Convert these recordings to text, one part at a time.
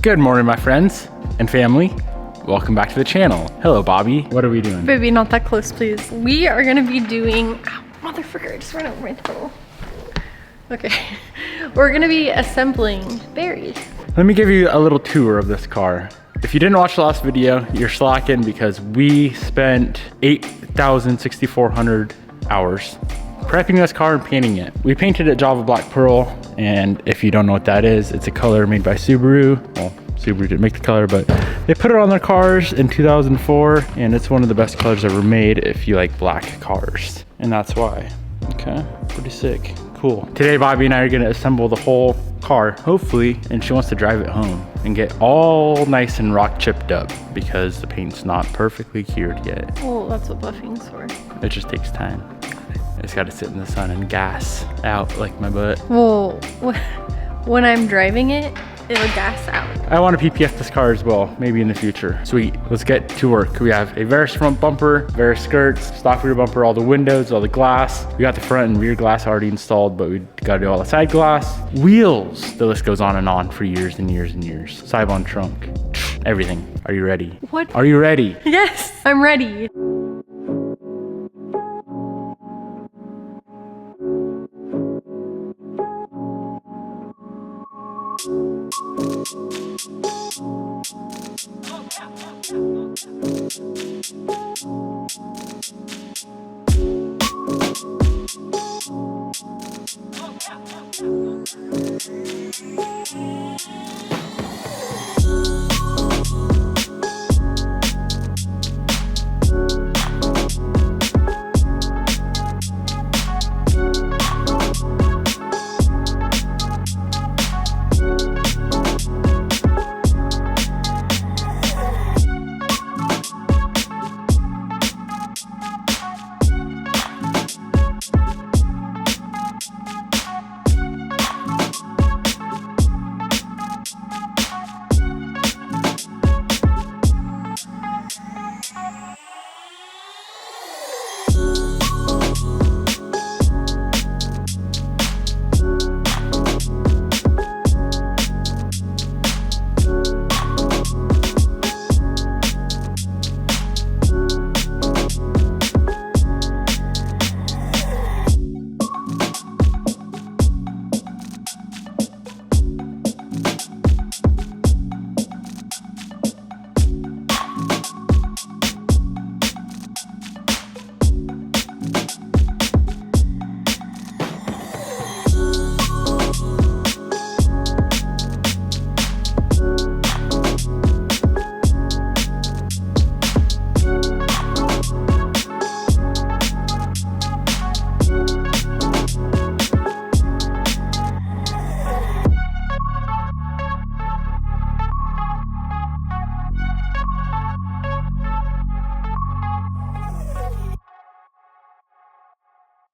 Good morning, my friends and family. Welcome back to the channel. Hello, Bobby. What are we doing? Baby, not that close, please. We are gonna be doing, ow, motherfucker, I just ran over my toe. Okay, we're gonna be assembling VARIS. Let me give you a little tour of this car. If you didn't watch the last video, you're slacking because we spent 8,600 hours prepping this car and painting it. We painted it Java Black Pearl, and if you don't know what that is, it's a color made by Subaru. Well, Subaru didn't make the color, but they put it on their cars in 2004, and it's one of the best colors ever made if you like black cars. And that's why. Okay, pretty sick. Cool. Today, Bobby and I are gonna assemble the whole car, hopefully, and she wants to drive it home and get all nice and rock chipped up because the paint's not perfectly cured yet. Well, that's what buffing's for. It just takes time. It's gotta sit in the sun and gas out like my butt. Well, when I'm driving it, it'll gas out. I want to PPF this car as well, maybe in the future. Sweet, let's get to work. We have a VARIS front bumper, VARIS skirts, stock rear bumper, all the windows, all the glass. We got the front and rear glass already installed, but we gotta do all the side glass. Wheels, the list goes on and on for years and years and years. Sidebond trunk, everything. Are you ready? What? Are you ready? Yes, I'm ready.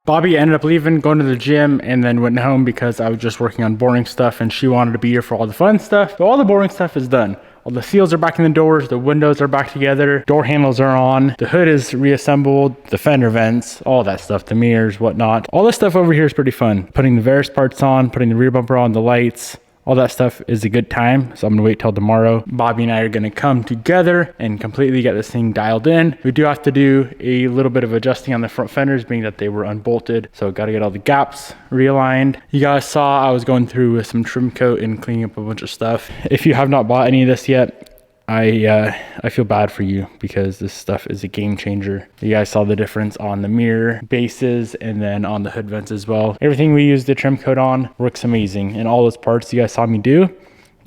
Bobby ended up leaving, going to the gym, and then went home because I was just working on boring stuff and she wanted to be here for all the fun stuff. But all the boring stuff is done. All the seals are back in the doors, the windows are back together, door handles are on, the hood is reassembled, the fender vents, all that stuff, the mirrors, whatnot. All this stuff over here is pretty fun. Putting the VARIS parts on, putting the rear bumper on, the lights, all that stuff is a good time. So I'm gonna wait till tomorrow. Bobby and I are gonna come together and completely get this thing dialed in. We do have to do a little bit of adjusting on the front fenders, being that they were unbolted. So gotta get all the gaps realigned. You guys saw I was going through with some trim coat and cleaning up a bunch of stuff. If you have not bought any of this yet, I feel bad for you because this stuff is a game changer. You guys saw the difference on the mirror bases and then on the hood vents as well. Everything we used the trim coat on works amazing, and all those parts you guys saw me do,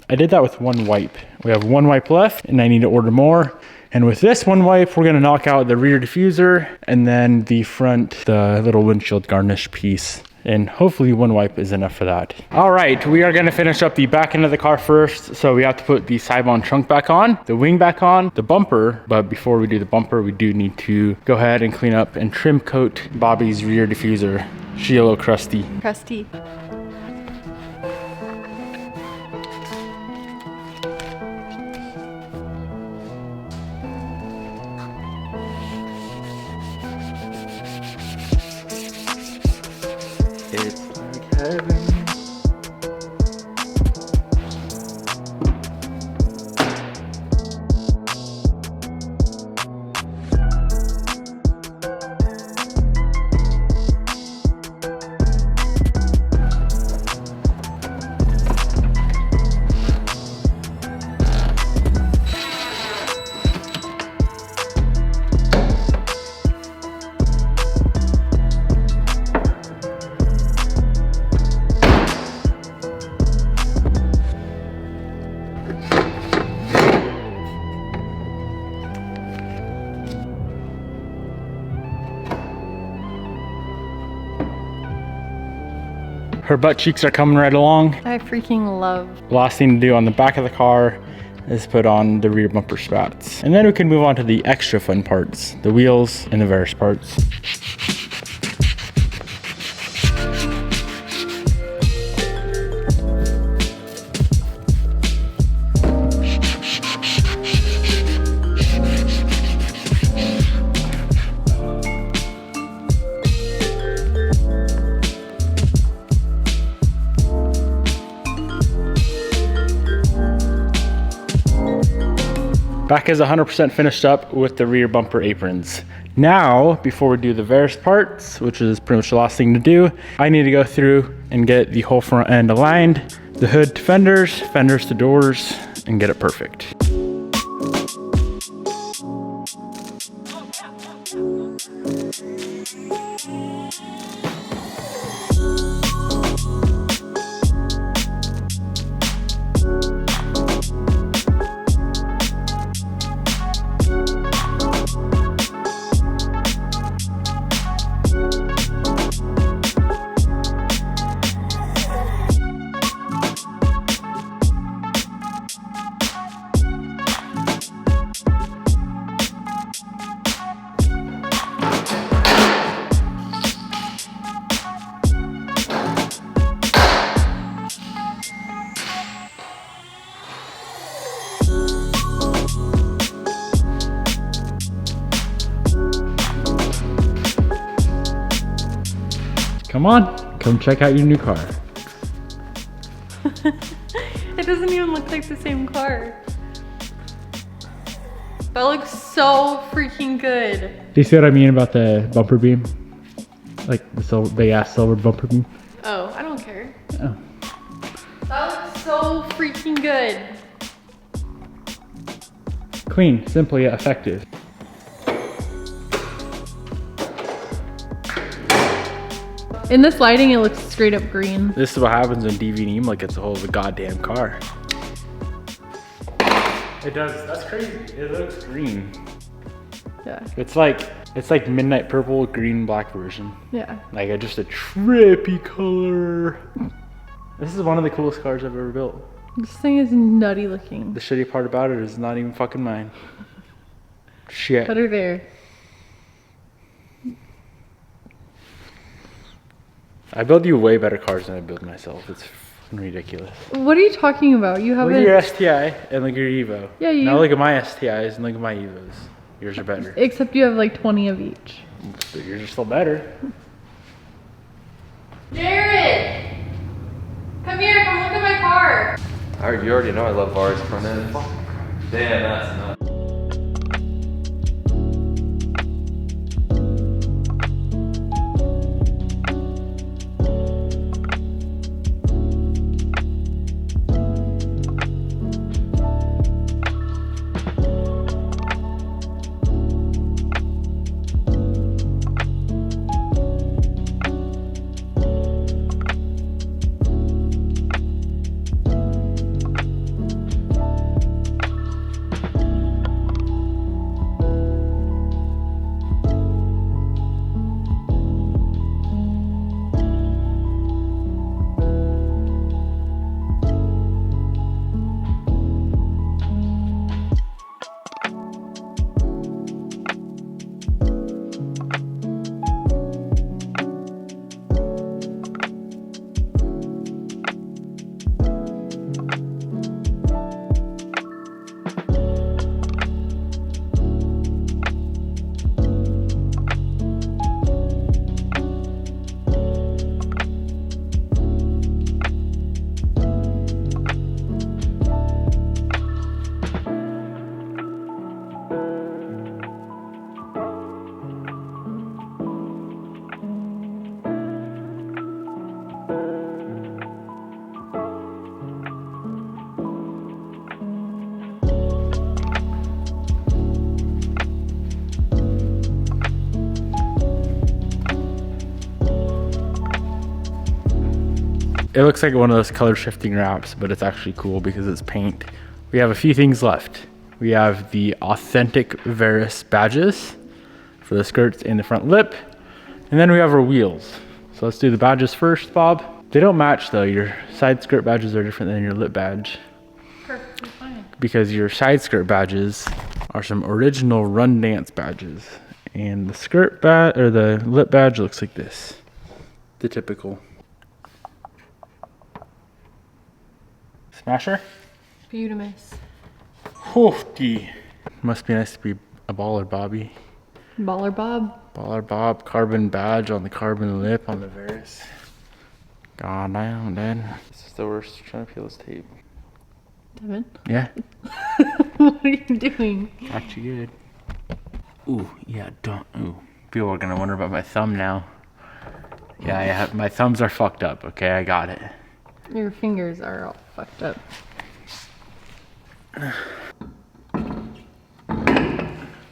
I did that with one wipe. We have one wipe left and I need to order more. And with this one wipe, we're gonna knock out the rear diffuser and then the front, the little windshield garnish piece. And hopefully one wipe is enough for that. All right, we are gonna finish up the back end of the car first. So we have to put the sidebond trunk back on, the wing back on, the bumper. But before we do the bumper, we do need to go ahead and clean up and trim coat Bobby's rear diffuser. She a little crusty. Crusty. It's like heaven. Her butt cheeks are coming right along. I freaking love. Last thing to do on the back of the car is put on the rear bumper spats. And then we can move on to the extra fun parts, the wheels and the VARIS parts. Back is 100% finished up with the rear bumper aprons. Now, before we do the VARIS parts, which is pretty much the last thing to do, I need to go through and get the whole front end aligned, the hood to fenders, fenders to doors, and get it perfect. Come on, come check out your new car. It doesn't even look like the same car. That looks so freaking good. Do you see what I mean about the bumper beam? Like the big ass silver bumper beam? Oh, I don't care. Oh. That looks so freaking good. Clean, simple yet effective. In this lighting, it looks straight up green. This is what happens when Devin Niemela gets a hold of a goddamn car. It does, that's crazy. It looks green. Yeah. It's like midnight purple, green, black version. Yeah. Like just a trippy color. This is one of the coolest cars I've ever built. This thing is nutty looking. The shitty part about it is not even fucking mine. Shit. Put her there. I build you way better cars than I build myself. It's fucking ridiculous. What are you talking about? You Look haven't. at your STI and look at your Evo. Yeah, you. Now look at my STIs and look at my Evos. Yours are better. Except you have like 20 of each. But yours are still better. Jared! Come here, come look at my car. You already know I love VARIS front end. Damn, that's nuts. It looks like one of those color shifting wraps, but it's actually cool because it's paint We have a few things left. We have the authentic VARIS badges for the skirts and the front lip. And then we have our wheels. So let's do the badges first, Bob. They don't match though. Your side skirt badges are different than your lip badge. Perfectly fine. Because your side skirt badges are some original Run Dance badges. And the skirt badge, or the lip badge looks like this. The typical. Smasher? Beautimous. Hoofty. Must be nice to be a baller, Bobby. Baller Bob. Baller Bob, carbon badge on the carbon lip on the VARIS. God damn, Dad. This is the worst. Trying to peel this tape. Devin? Yeah. What are you doing? Actually good. Ooh, yeah, don't. Ooh. People are gonna wonder about my thumb now. Yeah, my thumbs are fucked up. Okay, I got it. Your fingers are all fucked up.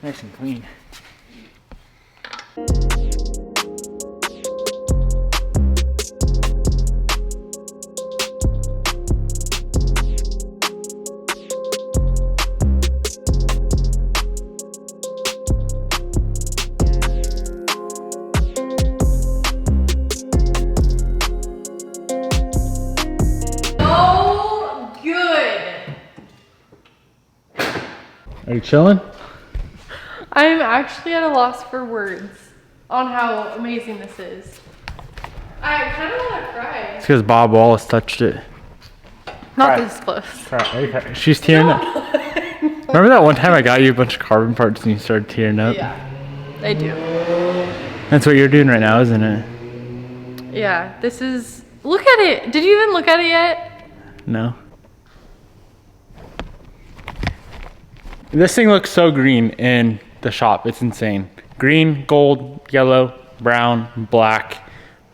Nice and clean. Are you chilling? I'm actually at a loss for words on how amazing this is. I kind of want to cry. It's because Bob Wallace touched it. Not Cry. this close. She's tearing up. Remember that one time I got you a bunch of carbon parts and you started tearing up? Yeah, I do. That's what you're doing right now, isn't it? Yeah, this is... Look at it. Did you even look at it yet? No. This thing looks so green in the shop. It's insane. Green, gold, yellow, brown, black,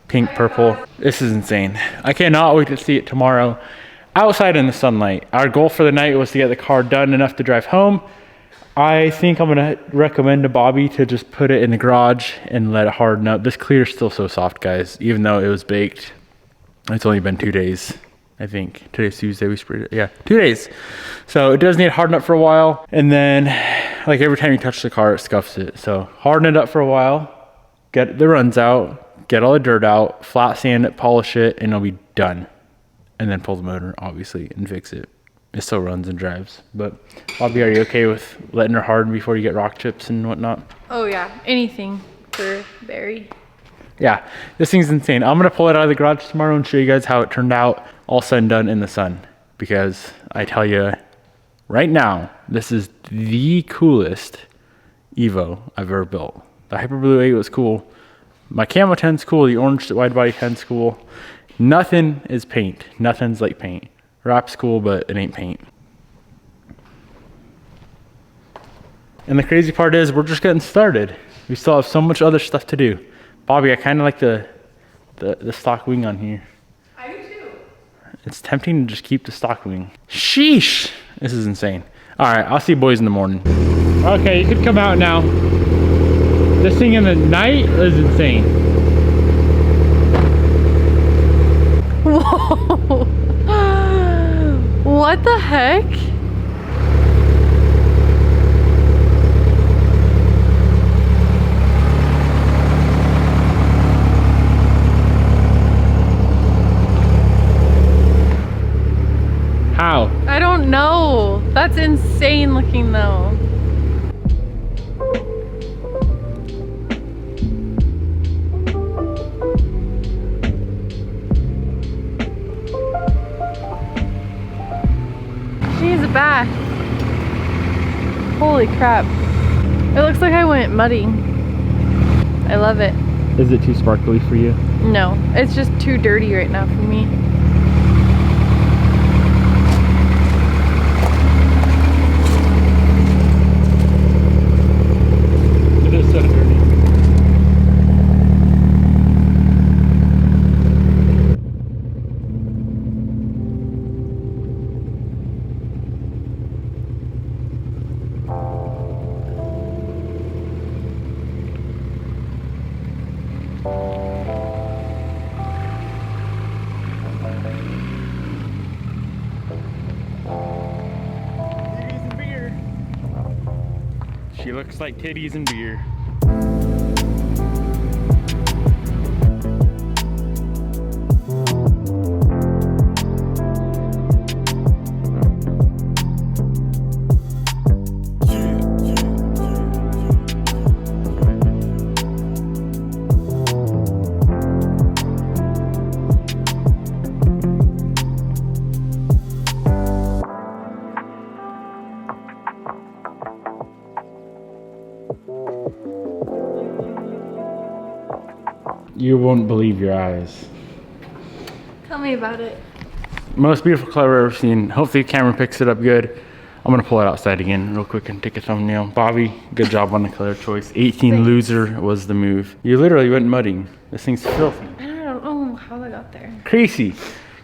pink, purple. This is insane. I cannot wait to see it tomorrow outside in the sunlight. Our goal for the night was to get the car done enough to drive home. I think I'm gonna recommend to Bobby to just put it in the garage and let it harden up. This clear is still so soft, guys, even though it was baked. It's only been 2 days. I think today's Tuesday, we sprayed it. Yeah, 2 days. So it does need to harden up for a while. And then like every time you touch the car, it scuffs it. So harden it up for a while, get the runs out, get all the dirt out, flat sand it, polish it, and it'll be done. And then pull the motor, obviously, and fix it. It still runs and drives. But Bobby, are you okay with letting her harden before you get rock chips and whatnot? Oh yeah, anything for Barry. Yeah, this thing's insane. I'm gonna pull it out of the garage tomorrow and show you guys how it turned out, all said and done in the sun. Because I tell you, right now, this is the coolest Evo I've ever built. The Hyper Blue 8 was cool. My Camo 10's cool. The orange wide body 10's cool. Nothing is paint. Nothing's like paint. Wrap's cool, but it ain't paint. And the crazy part is we're just getting started. We still have so much other stuff to do. Bobby, I kind of like the stock wing on here. I do too. It's tempting to just keep the stock wing. Sheesh! This is insane. All right, I'll see you boys in the morning. Okay, you could come out now. This thing in the night is insane. Whoa! What the heck? How? I don't know. That's insane looking though. She needs a bath. Holy crap. It looks like I went muddy. I love it. Is it too sparkly for you? No, it's just too dirty right now for me. It is so dirty. She looks like titties and beer. You won't believe your eyes. Tell me about it. Most beautiful color I've ever seen. Hopefully the camera picks it up good. I'm gonna pull it outside again real quick and take a thumbnail. Bobby, good job on the color choice. 18 Thanks. loser was the move. You literally went mudding. This thing's filthy. I don't know how I got there. Crazy.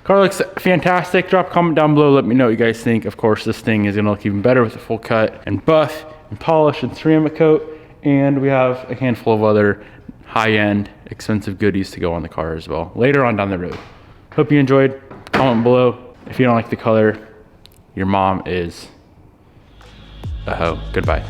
Car looks fantastic. Drop a comment down below. Let me know what you guys think. Of course, this thing is gonna look even better with a full cut and buff and polish and ceramic coat. And we have a handful of other high-end, expensive goodies to go on the car as well later on down the road. Hope you enjoyed. Comment below. If you don't like the color, your mom is a hoe. Goodbye.